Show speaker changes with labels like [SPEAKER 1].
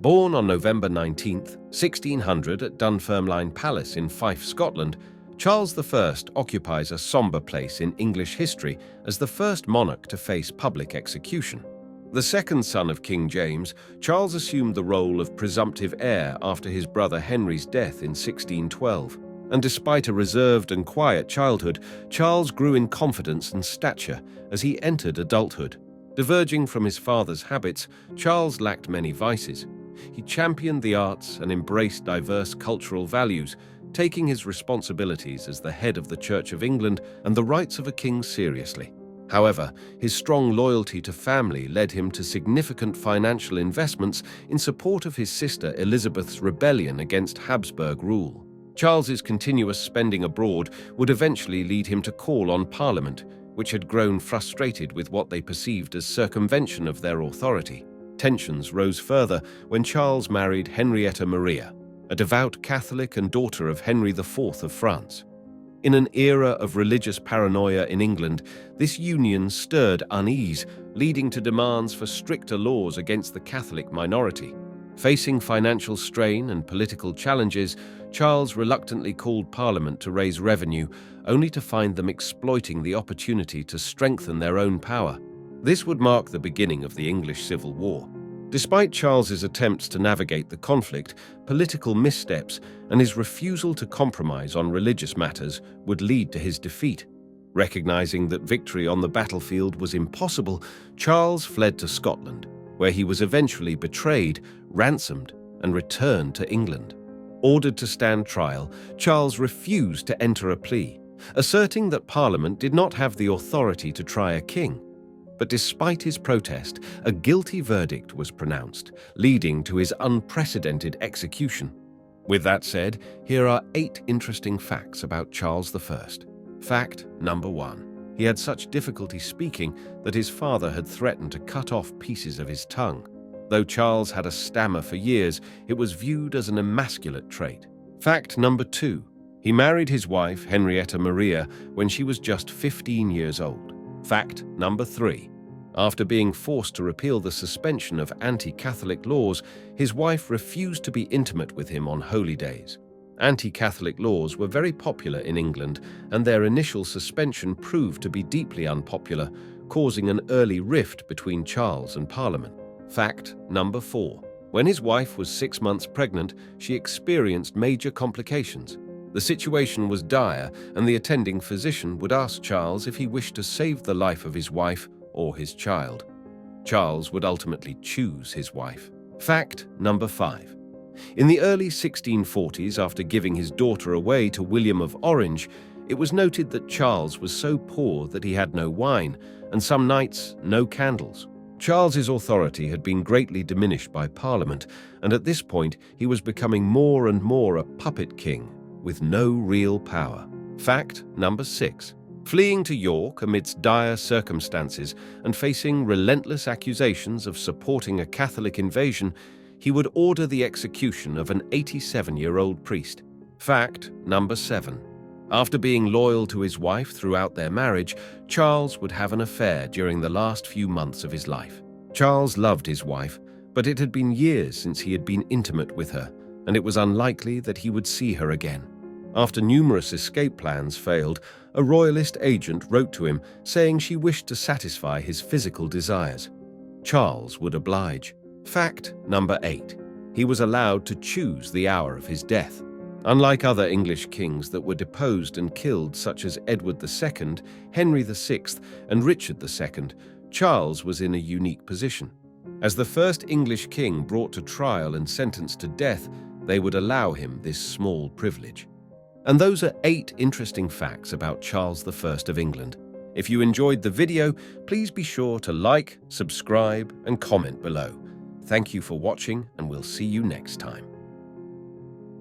[SPEAKER 1] Born on November 19, 1600 at Dunfermline Palace in Fife, Scotland, Charles I occupies a somber place in English history as the first monarch to face public execution. The second son of King James, Charles assumed the role of presumptive heir after his brother Henry's death in 1612. And despite a reserved and quiet childhood, Charles grew in confidence and stature as he entered adulthood. Diverging from his father's habits, Charles lacked many vices. He championed the arts and embraced diverse cultural values, taking his responsibilities as the head of the Church of England and the rights of a king seriously. However, his strong loyalty to family led him to significant financial investments in support of his sister Elizabeth's rebellion against Habsburg rule. Charles's continuous spending abroad would eventually lead him to call on Parliament, which had grown frustrated with what they perceived as circumvention of their authority. Tensions rose further when Charles married Henrietta Maria, a devout Catholic and daughter of Henry IV of France. In an era of religious paranoia in England, this union stirred unease, leading to demands for stricter laws against the Catholic minority. Facing financial strain and political challenges, Charles reluctantly called Parliament to raise revenue, only to find them exploiting the opportunity to strengthen their own power. This would mark the beginning of the English Civil War. Despite Charles's attempts to navigate the conflict, political missteps and his refusal to compromise on religious matters would lead to his defeat. Recognizing that victory on the battlefield was impossible, Charles fled to Scotland, where he was eventually betrayed, ransomed, and returned to England. Ordered to stand trial, Charles refused to enter a plea, asserting that Parliament did not have the authority to try a king. But despite his protest, a guilty verdict was pronounced, leading to his unprecedented execution. With that said, here are 8 interesting facts about Charles I. Fact number 1. He had such difficulty speaking that his father had threatened to cut off pieces of his tongue. Though Charles had a stammer for years, it was viewed as an emasculate trait. Fact number 2. He married his wife, Henrietta Maria, when she was just 15 years old. Fact number 3. After being forced to repeal the suspension of anti-Catholic laws, his wife refused to be intimate with him on holy days. Anti-Catholic laws were very popular in England, and their initial suspension proved to be deeply unpopular, causing an early rift between Charles and Parliament. Fact number 4. When his wife was 6 months pregnant, she experienced major complications. The situation was dire, and the attending physician would ask Charles if he wished to save the life of his wife or his child. Charles would ultimately choose his wife. Fact number 5. In the early 1640s, after giving his daughter away to William of Orange, it was noted that Charles was so poor that he had no wine, and some nights no candles. Charles's authority had been greatly diminished by Parliament, and at this point he was becoming more and more a puppet king with no real power. Fact number 6. Fleeing to York amidst dire circumstances and facing relentless accusations of supporting a Catholic invasion, he would order the execution of an 87-year-old priest. Fact number 7. After being loyal to his wife throughout their marriage, Charles would have an affair during the last few months of his life. Charles loved his wife, but it had been years since he had been intimate with her, and it was unlikely that he would see her again. After numerous escape plans failed, a royalist agent wrote to him saying she wished to satisfy his physical desires. Charles would oblige. Fact number 8. He was allowed to choose the hour of his death. Unlike other English kings that were deposed and killed, such as Edward II, Henry VI, and Richard II, Charles was in a unique position. As the first English king brought to trial and sentenced to death, they would allow him this small privilege. And those are 8 interesting facts about Charles I of England. If you enjoyed the video, please be sure to like, subscribe, and comment below. Thank you for watching, and we'll see you next time.